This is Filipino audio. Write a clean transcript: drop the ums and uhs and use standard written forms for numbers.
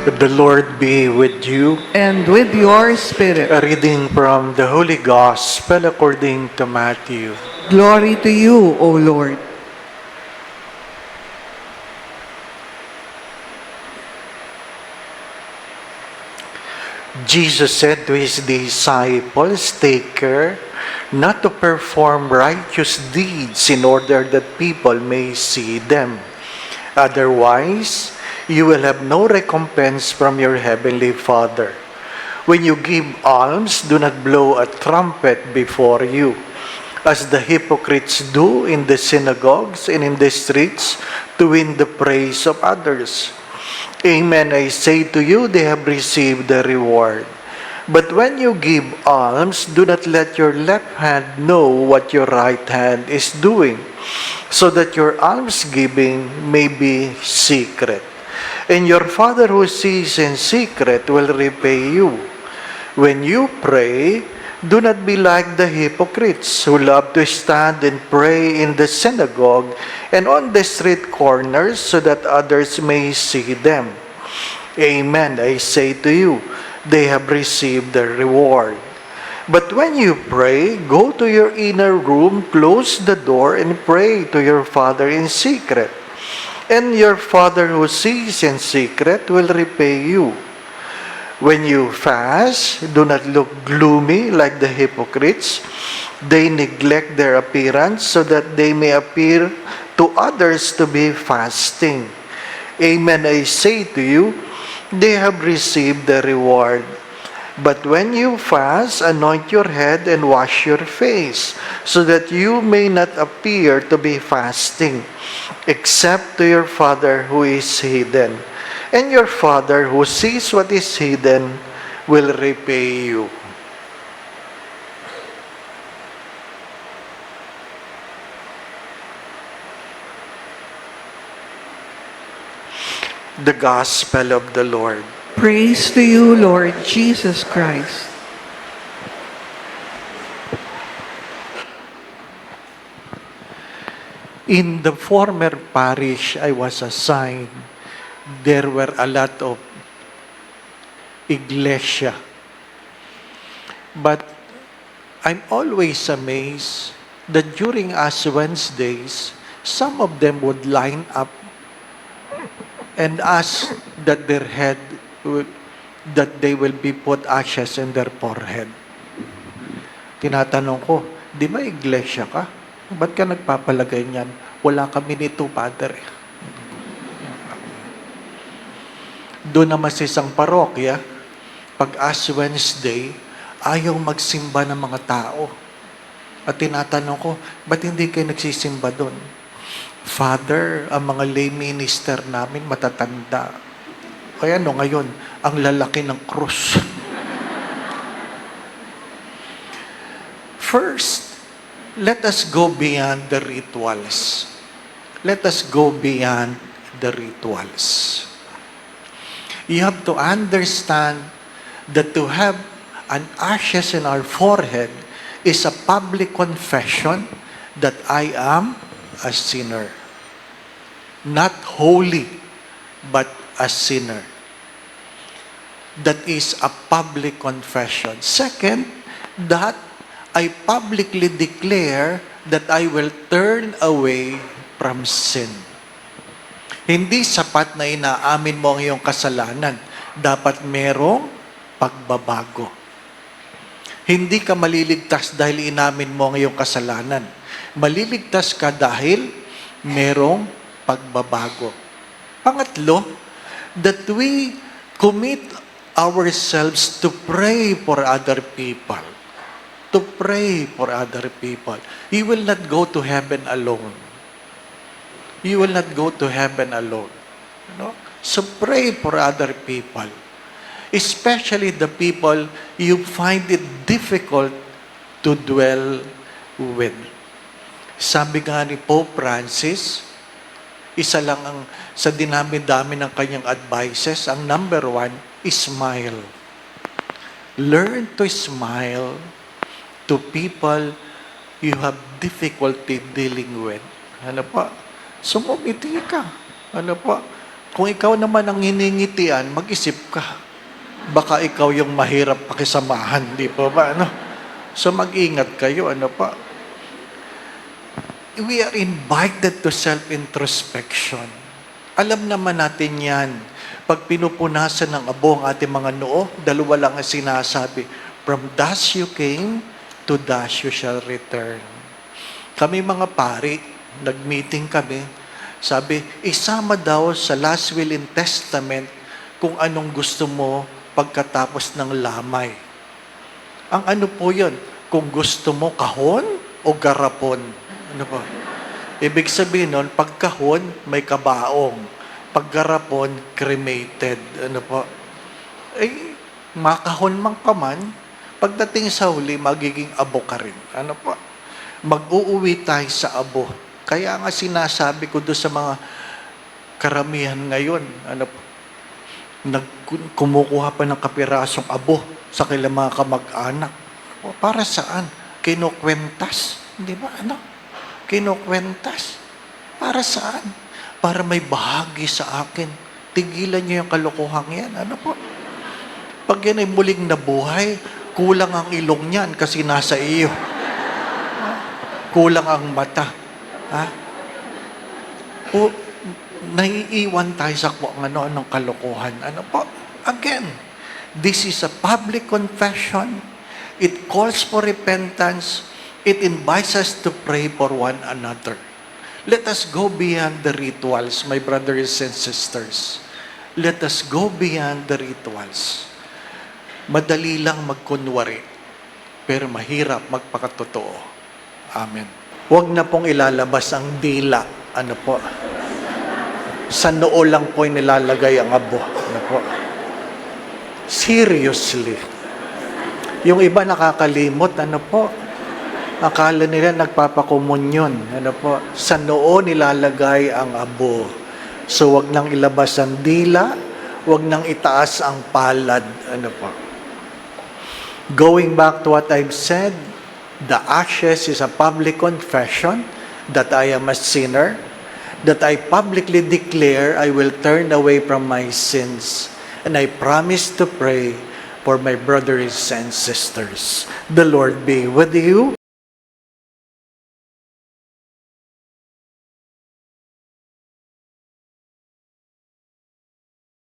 The Lord be with you. and with your spirit. A reading from the Holy Gospel according to Matthew. Glory to you, O Lord. Jesus said to his disciples, "Take care not to perform righteous deeds in order that people may see them. Otherwise, you will have no recompense from your heavenly Father. When you give alms, do not blow a trumpet before you, as the hypocrites do in the synagogues and in the streets to win the praise of others. Amen, I say to you, they have received the reward. But when you give alms, do not let your left hand know what your right hand is doing, so that your almsgiving may be secret. And your Father who sees in secret will repay you. When you pray, do not be like the hypocrites who love to stand and pray in the synagogue and on the street corners so that others may see them. Amen, I say to you, they have received their reward. But when you pray, go to your inner room, close the door, and pray to your Father in secret. And your Father who sees in secret will repay you. When you fast, do not look gloomy like the hypocrites. They neglect their appearance so that they may appear to others to be fasting. Amen, I say to you, they have received the reward. But when you fast, anoint your head and wash your face, so that you may not appear to be fasting, except to your Father who is hidden. And your Father who sees what is hidden will repay you." The Gospel of the Lord. Praise to you, Lord Jesus Christ. In the former parish I was assigned, there were a lot of iglesia. But I'm always amazed that during Ash Wednesdays, some of them would line up and ask that that they will be put ashes in their forehead. Tinatanong ko, di ba iglesia ka? Ba't ka nagpapalagay niyan? Wala kami nito, Padre. Doon naman sa isang parokya, pag Ash Wednesday, ayaw magsimba ng mga tao. At tinatanong ko, ba't hindi kayo nagsisimba doon? Father, ang mga lay minister namin matatanda. Kaya ngayon, ang lalaki ng krus. First, let us go beyond the rituals. Let us go beyond the rituals. You have to understand that to have an ashes in our forehead is a public confession that I am a sinner. Not holy, but a sinner. That is a public confession. Second, that I publicly declare that I will turn away from sin. Hindi sapat na inaamin mo ang iyong kasalanan. Dapat merong pagbabago. Hindi ka maliligtas dahil inamin mo ang iyong kasalanan. Maliligtas ka dahil merong pagbabago. Pangatlo, that we commit ourselves to pray for other people. To pray for other people. You will not go to heaven alone. You will not go to heaven alone. So pray for other people. Especially the people you find it difficult to dwell with. Sabi nga ni Pope Francis, isa lang ang sa dinami-dami ng kanyang advices, ang number 1, smile. Learn to smile to people you have difficulty dealing with. Ano po? Sumumiti ka. Ano po? Kung ikaw naman ang hiningitian, mag-isip ka. Baka ikaw yung mahirap pakisamahan, di pa ba? Ano? So mag-ingat kayo, ano pa? We are invited to self-introspection. Alam naman natin yan. Pag pinupunasan ng abo ang ating mga noo, dalawa lang ang sinasabi, from dust you came, to dust you shall return. Kami mga pari, nag-meeting kami, sabi, isama daw sa last will and testament kung anong gusto mo pagkatapos ng lamay. Ang ano po yun? Kung gusto mo kahon o garapon? Ano po? Ibig sabihin nun, pag kahon, may kabaong. Pag garapon, cremated. Ano po? Eh, makahon man ka man, pagdating sa huli, magiging abo ka rin. Ano po? Mag-uuwi tayo sa abo. Kaya nga sinasabi ko doon sa mga karamihan ngayon, ano po, kumukuha pa ng kapirasong abo sa kailang mga kamag-anak. O, para saan? Kinukwentas. Hindi ba? Ano? Kinukwentas. Para saan? Para may bahagi sa akin. Tigilan niyo yung kalokohang yan. Ano po? Pag yan ay muling nabuhay, kulang ang ilong niyan kasi nasa iyo. Kulang ang mata. Ha? O, naiiwan tayo sa kung ano-anong kalokohan. Ano po? Again, this is a public confession. It calls for repentance. It invites us to pray for one another. Let us go beyond the rituals, my brothers and sisters. Let us go beyond the rituals. Madali lang magkunwari, pero mahirap magpakatotoo. Amen. Huwag na pong ilalabas ang dila. Ano po? Sa noo lang po nilalagay ang abo. Ano po? Seriously. Yung iba nakakalimot. Ano po? Akala nila nagpapakomunyon. Ano po? Sa noo nilalagay ang abo. So, wag nang ilabas ang dila. Wag nang itaas ang palad. Ano po? Going back to what I've said, the ashes is a public confession that I am a sinner, that I publicly declare I will turn away from my sins, and I promise to pray for my brothers and sisters. The Lord be with you.